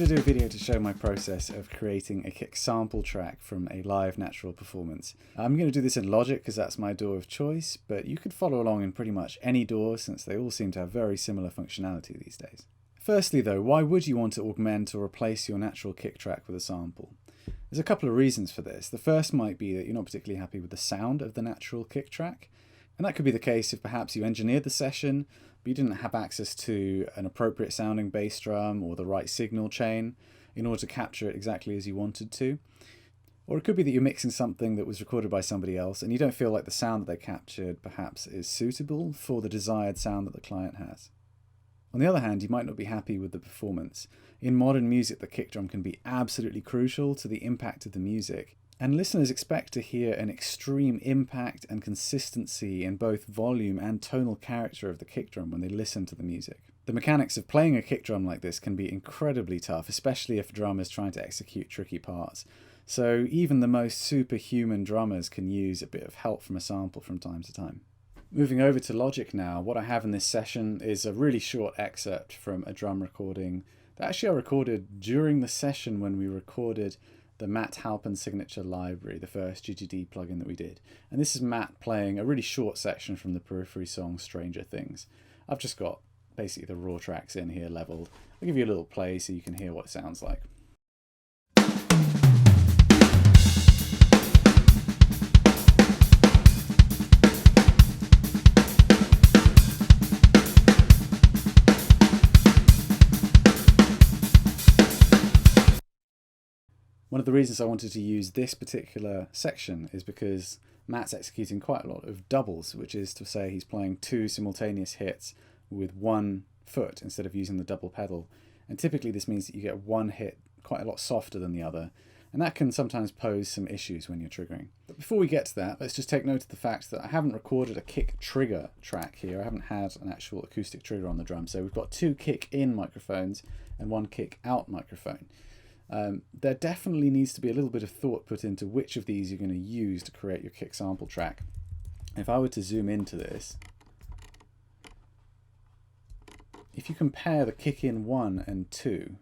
to do a video to show my process of creating a kick sample track from a live natural performance. I'm going to do this in Logic because that's my DAW of choice, but you could follow along in pretty much any DAW since they all seem to have very similar functionality these days. Firstly though, why would you want to augment or replace your natural kick track with a sample? There's a couple of reasons for this. The first might be that you're not particularly happy with the sound of the natural kick track, and that could be the case if perhaps you engineered the session but you didn't have access to an appropriate sounding bass drum or the right signal chain in order to capture it exactly as you wanted to. Or it could be that you're mixing something that was recorded by somebody else and you don't feel like the sound that they captured perhaps is suitable for the desired sound that the client has. On the other hand, you might not be happy with the performance. In modern music, the kick drum can be absolutely crucial to the impact of the music, and listeners expect to hear an extreme impact and consistency in both volume and tonal character of the kick drum when they listen to the music. The mechanics of playing a kick drum like this can be incredibly tough, especially if a drummer is trying to execute tricky parts. So even the most superhuman drummers can use a bit of help from a sample from time to time. Moving over to Logic now, what I have in this session is a really short excerpt from a drum recording that actually I recorded during the session when we recorded the Matt Halpern signature library, the first GGD plugin that we did. And this is Matt playing a really short section from the Periphery song Stranger Things. I've just got basically the raw tracks in here leveled. I'll give you a little play so you can hear what it sounds like. One of the reasons I wanted to use this particular section is because Matt's executing quite a lot of doubles, which is to say he's playing two simultaneous hits with one foot instead of using the double pedal. And typically this means that you get one hit quite a lot softer than the other, and that can sometimes pose some issues when you're triggering. But before we get to that, let's just take note of the fact that I haven't recorded a kick trigger track here. I haven't had an actual acoustic trigger on the drum. So we've got two kick in microphones and one kick out microphone. There definitely needs to be a little bit of thought put into which of these you're going to use to create your kick sample track. If I were to zoom into this, if you compare the kick in 1 and 2,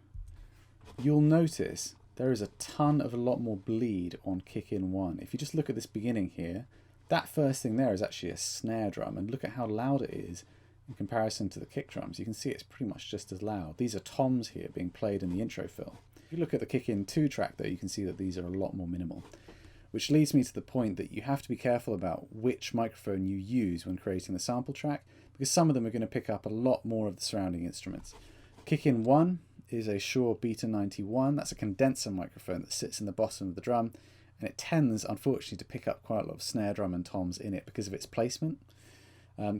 you'll notice there is a lot more bleed on kick in 1. If you just look at this beginning here, that first thing there is actually a snare drum, and look at how loud it is in comparison to the kick drums. You can see it's pretty much just as loud. These are toms here being played in the intro fill. If you look at the kick in 2 track though, you can see that these are a lot more minimal. Which leads me to the point that you have to be careful about which microphone you use when creating the sample track, because some of them are going to pick up a lot more of the surrounding instruments. Kick in 1 is a Shure Beta 91. That's a condenser microphone that sits in the bottom of the drum, and it tends, unfortunately, to pick up quite a lot of snare drum and toms in it because of its placement.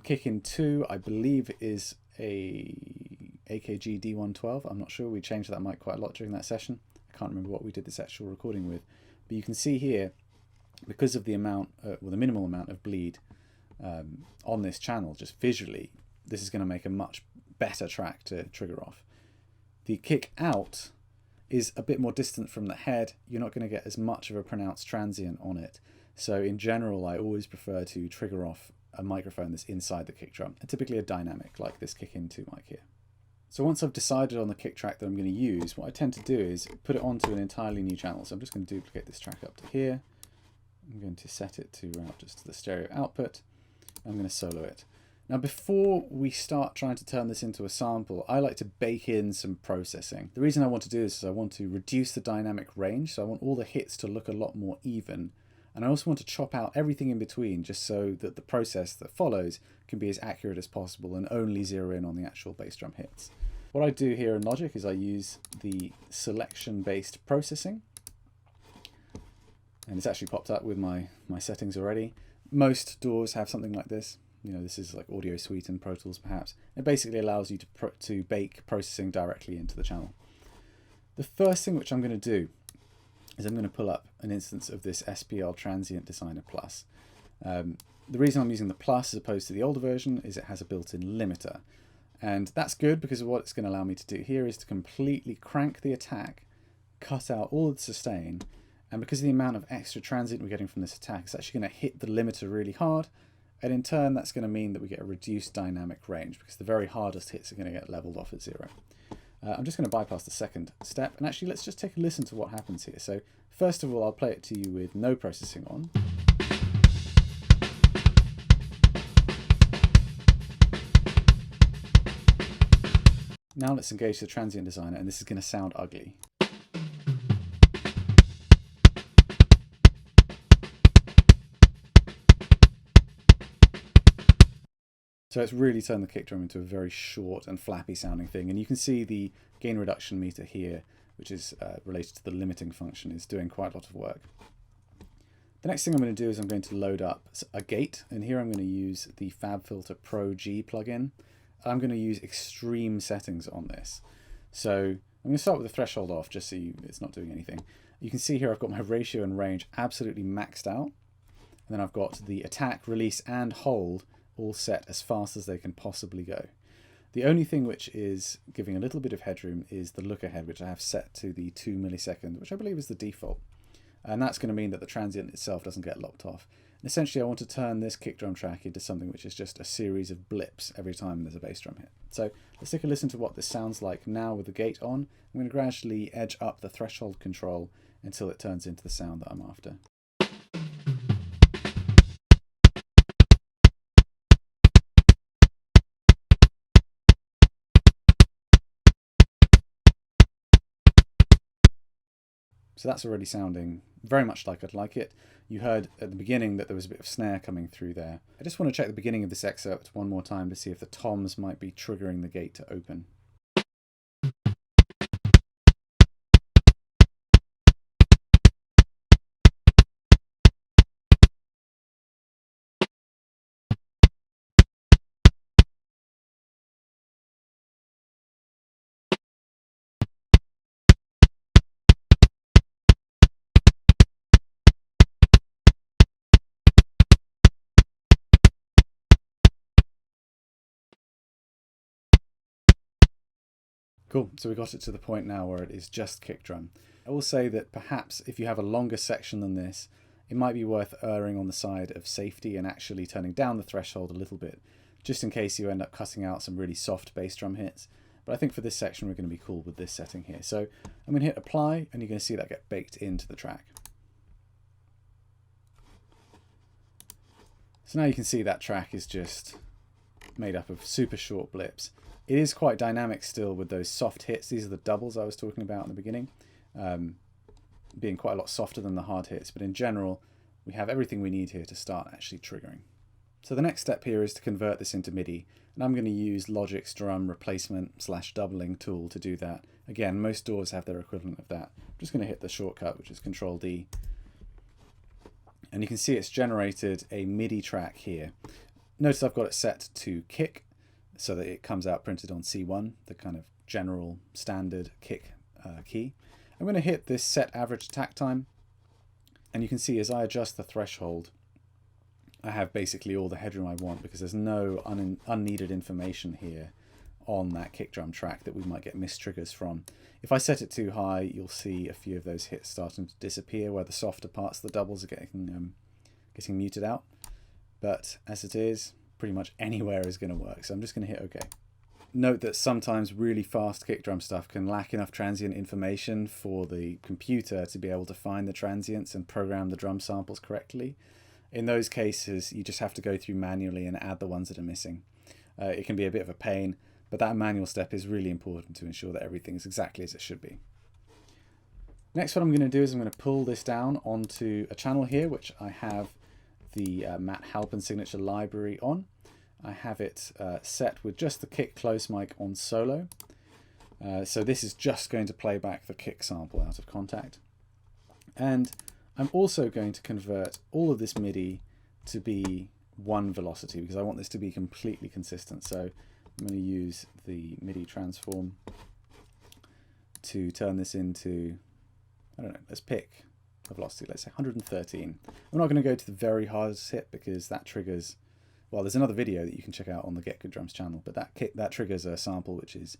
Kick in 2, I believe, is a AKG D112. I'm not sure. We changed that mic quite a lot during that session. I can't remember what we did this actual recording with, but you can see here, because of the amount, the minimal amount of bleed on this channel, just visually, this is going to make a much better track to trigger off. The kick out is a bit more distant from the head. You're not going to get as much of a pronounced transient on it. So in general, I always prefer to trigger off a microphone that's inside the kick drum, and typically a dynamic like this kick in 2 mic here. So once I've decided on the kick track that I'm going to use, what I tend to do is put it onto an entirely new channel. So I'm just going to duplicate this track up to here. I'm going to set it to route just to the stereo output. I'm going to solo it. Now before we start trying to turn this into a sample, I like to bake in some processing. The reason I want to do this is I want to reduce the dynamic range, so I want all the hits to look a lot more even. And I also want to chop out everything in between just so that the process that follows can be as accurate as possible and only zero in on the actual bass drum hits. What I do here in Logic is I use the selection-based processing. And it's actually popped up with my settings already. Most DAWs have something like this. You know, this is like Audio Suite and Pro Tools perhaps. It basically allows you to bake processing directly into the channel. The first thing which I'm going to do is I'm going to pull up an instance of this SPL Transient Designer Plus. The reason I'm using the Plus as opposed to the older version is it has a built-in limiter. And that's good because what it's going to allow me to do here is to completely crank the attack, cut out all of the sustain, and because of the amount of extra transient we're getting from this attack, it's actually going to hit the limiter really hard, and in turn that's going to mean that we get a reduced dynamic range because the very hardest hits are going to get leveled off at 0. I'm just going to bypass the second step, and actually let's just take a listen to what happens here. So first of all, I'll play it to you with no processing on. Now let's engage the Transient Designer, and this is going to sound ugly. So it's really turned the kick drum into a very short and flappy sounding thing. And you can see the gain reduction meter here, which is related to the limiting function, is doing quite a lot of work. The next thing I'm going to do is I'm going to load up a gate. And here I'm going to use the Fabfilter Pro G plugin. I'm going to use extreme settings on this. So I'm going to start with the threshold off just so it's not doing anything. You can see here I've got my ratio and range absolutely maxed out. And then I've got the attack, release and hold all set as fast as they can possibly go. The only thing which is giving a little bit of headroom is the look ahead, which I have set to the 2 milliseconds, which I believe is the default. And that's going to mean that the transient itself doesn't get locked off. And essentially I want to turn this kick drum track into something which is just a series of blips every time there's a bass drum hit. So let's take a listen to what this sounds like now with the gate on. I'm going to gradually edge up the threshold control until it turns into the sound that I'm after. So that's already sounding very much like I'd like it. You heard at the beginning that there was a bit of snare coming through there. I just want to check the beginning of this excerpt one more time to see if the toms might be triggering the gate to open. Cool, so we got it to the point now where it is just kick drum. I will say that perhaps if you have a longer section than this, it might be worth erring on the side of safety and actually turning down the threshold a little bit, just in case you end up cutting out some really soft bass drum hits. But I think for this section we're going to be cool with this setting here. So I'm going to hit apply, and you're going to see that get baked into the track. So now you can see that track is just made up of super short blips. It is quite dynamic still with those soft hits. These are the doubles I was talking about in the beginning, being quite a lot softer than the hard hits. But in general, we have everything we need here to start actually triggering. So the next step here is to convert this into MIDI. And I'm going to use Logic's drum replacement / doubling tool to do that. Again, most DAWs have their equivalent of that. I'm just going to hit the shortcut, which is Control D. And you can see it's generated a MIDI track here. Notice I've got it set to kick, so that it comes out printed on C1, the kind of general standard kick key. I'm going to hit this set average attack time, and you can see as I adjust the threshold, I have basically all the headroom I want because there's no unneeded information here on that kick drum track that we might get mistriggers from. If I set it too high, you'll see a few of those hits starting to disappear where the softer parts of the doubles are getting muted out. But as it is, pretty much anywhere is going to work. So I'm just going to hit OK. Note that sometimes really fast kick drum stuff can lack enough transient information for the computer to be able to find the transients and program the drum samples correctly. In those cases, you just have to go through manually and add the ones that are missing. It can be a bit of a pain, but that manual step is really important to ensure that everything's exactly as it should be. Next, what I'm going to do is I'm going to pull this down onto a channel here, which I have the Matt Halpern signature library on. I have it set with just the kick close mic on solo. So this is just going to play back the kick sample out of contact. And I'm also going to convert all of this MIDI to be one velocity because I want this to be completely consistent. So I'm going to use the MIDI transform to turn this into, I don't know, let's pick a velocity, let's say 113. I'm not going to go to the very hardest hit because that triggers, well, there's another video that you can check out on the Getgood Drums channel, but that triggers a sample which is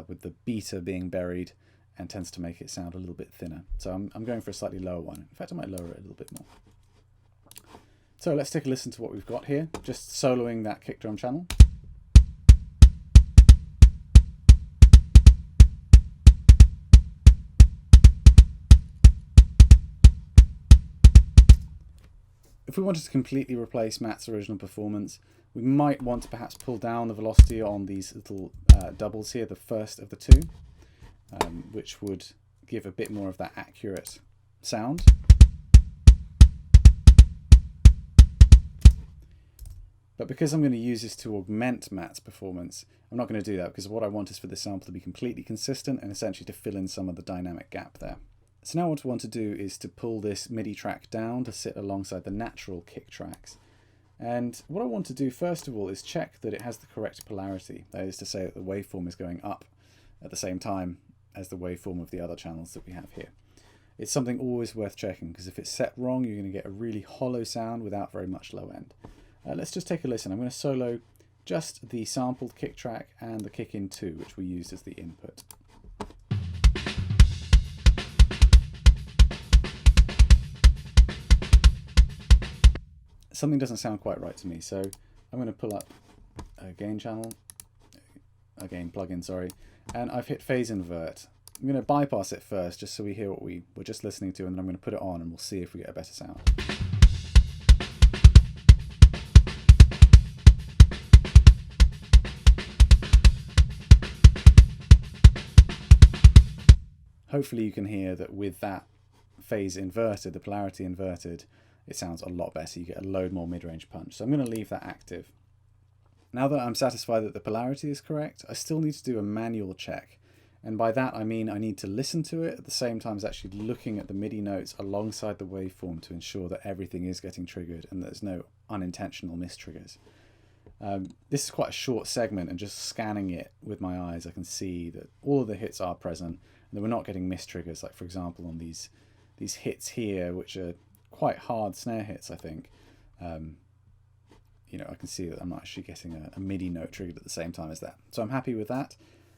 with the beta being buried and tends to make it sound a little bit thinner. So I'm going for a slightly lower one. In fact, I might lower it a little bit more. So let's take a listen to what we've got here, just soloing that kick drum channel. if we wanted to completely replace Matt's original performance, we might want to perhaps pull down the velocity on these little doubles here, the first of the two, which would give a bit more of that accurate sound. But because I'm going to use this to augment Matt's performance, I'm not going to do that, because what I want is for this sample to be completely consistent and essentially to fill in some of the dynamic gap there. So now what I want to do is to pull this MIDI track down to sit alongside the natural kick tracks. And what I want to do first of all is check that it has the correct polarity. That is to say that the waveform is going up at the same time as the waveform of the other channels that we have here. It's something always worth checking, because if it's set wrong, you're going to get a really hollow sound without very much low end. Let's just take a listen. I'm going to solo just the sampled kick track and the kick in 2, which we used as the input. Something doesn't sound quite right to me, so I'm going to pull up a gain channel, a gain plugin, sorry, and I've hit phase invert. I'm going to bypass it first, just so we hear what we were just listening to, and then I'm going to put it on and we'll see if we get a better sound. Hopefully you can hear that with that phase inverted, the polarity inverted, it sounds a lot better. You get a load more mid-range punch. So I'm going to leave that active. Now that I'm satisfied that the polarity is correct, I still need to do a manual check. And by that I mean I need to listen to it at the same time as actually looking at the MIDI notes alongside the waveform to ensure that everything is getting triggered and there's no unintentional mistriggers. This is quite a short segment, and just scanning it with my eyes I can see that all of the hits are present and that we're not getting mistriggers, like for example on these hits here, which are quite hard snare hits, I think. You know, I can see that I'm not actually getting a MIDI note triggered at the same time as that. So I'm happy with that.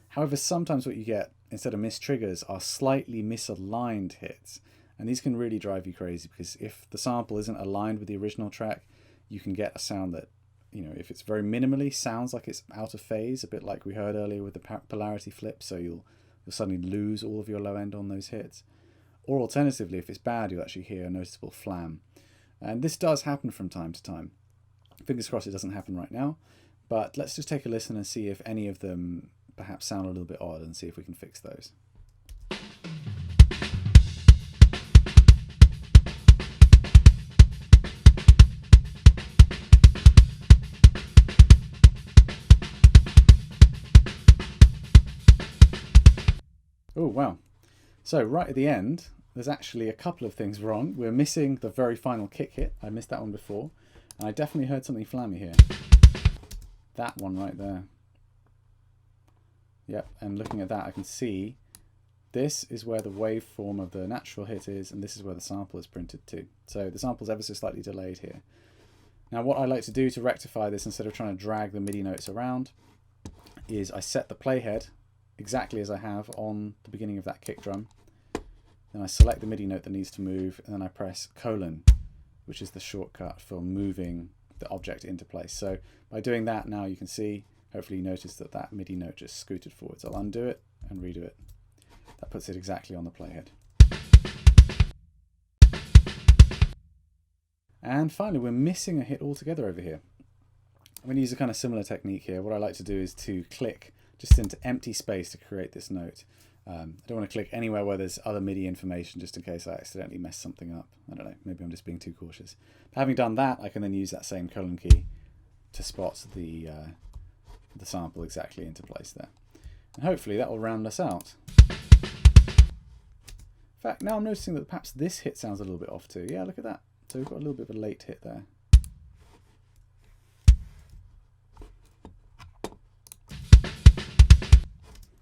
However, sometimes what you get instead of mistriggers are slightly misaligned hits. And these can really drive you crazy, because if the sample isn't aligned with the original track, you can get a sound that, you know, if it's very minimally, sounds like it's out of phase, a bit like we heard earlier with the polarity flip, so you'll suddenly lose all of your low end on those hits. Or alternatively, if it's bad, you'll actually hear a noticeable flam. And this does happen from time to time. Fingers crossed it doesn't happen right now, but let's just take a listen and see if any of them perhaps sound a little bit odd, and see if we can fix those. Oh wow. So right at the end, there's actually a couple of things wrong. We're missing the very final kick hit. I missed that one before. And I definitely heard something flammy here. That one right there. Yep, and looking at that I can see this is where the waveform of the natural hit is, and this is where the sample is printed to. So the sample's ever so slightly delayed here. Now what I like to do to rectify this, instead of trying to drag the MIDI notes around, is I set the playhead exactly as I have on the beginning of that kick drum. Then I select the MIDI note that needs to move, and then I press colon, which is the shortcut for moving the object into place. So by doing that, now you can see, hopefully you notice that that MIDI note just scooted forwards. I'll undo it and redo it. That puts it exactly on the playhead. And finally, we're missing a hit altogether over here. I'm going to use a kind of similar technique here. What I like to do is to click just into empty space to create this note. I don't want to click anywhere where there's other MIDI information, just in case I accidentally mess something up. I don't know, maybe I'm just being too cautious. But having done that, I can then use that same colon key to spot the sample exactly into place there. And hopefully that will round us out. In fact, now I'm noticing that perhaps this hit sounds a little bit off too. Yeah, look at that. So we've got a little bit of a late hit there.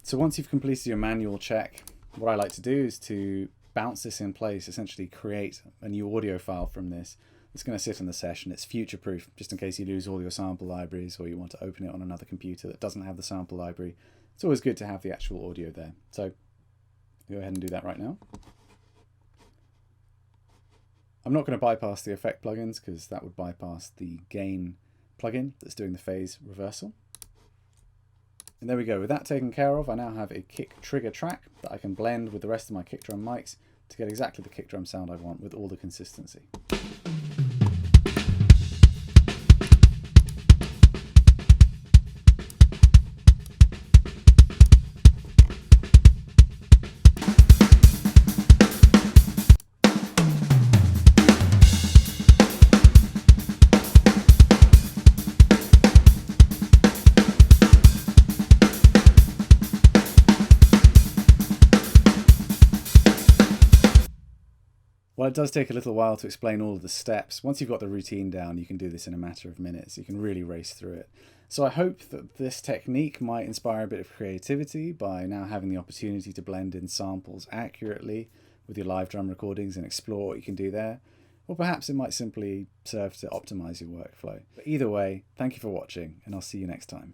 So once you've completed your manual check, what I like to do is to bounce this in place, essentially create a new audio file from this. It's going to sit in the session. It's future-proof, just in case you lose all your sample libraries or you want to open it on another computer that doesn't have the sample library. It's always good to have the actual audio there. So go ahead and do that right now. I'm not going to bypass the effect plugins, because that would bypass the gain plugin that's doing the phase reversal. And there we go. With that taken care of, I now have a kick trigger track that I can blend with the rest of my kick drum mics to get exactly the kick drum sound I want with all the consistency. it does take a little while to explain all of the steps. Once you've got the routine down, you can do this in a matter of minutes. You can really race through it. So I hope that this technique might inspire a bit of creativity by now having the opportunity to blend in samples accurately with your live drum recordings and explore what you can do there. Or perhaps it might simply serve to optimize your workflow. But either way, thank you for watching, and I'll see you next time.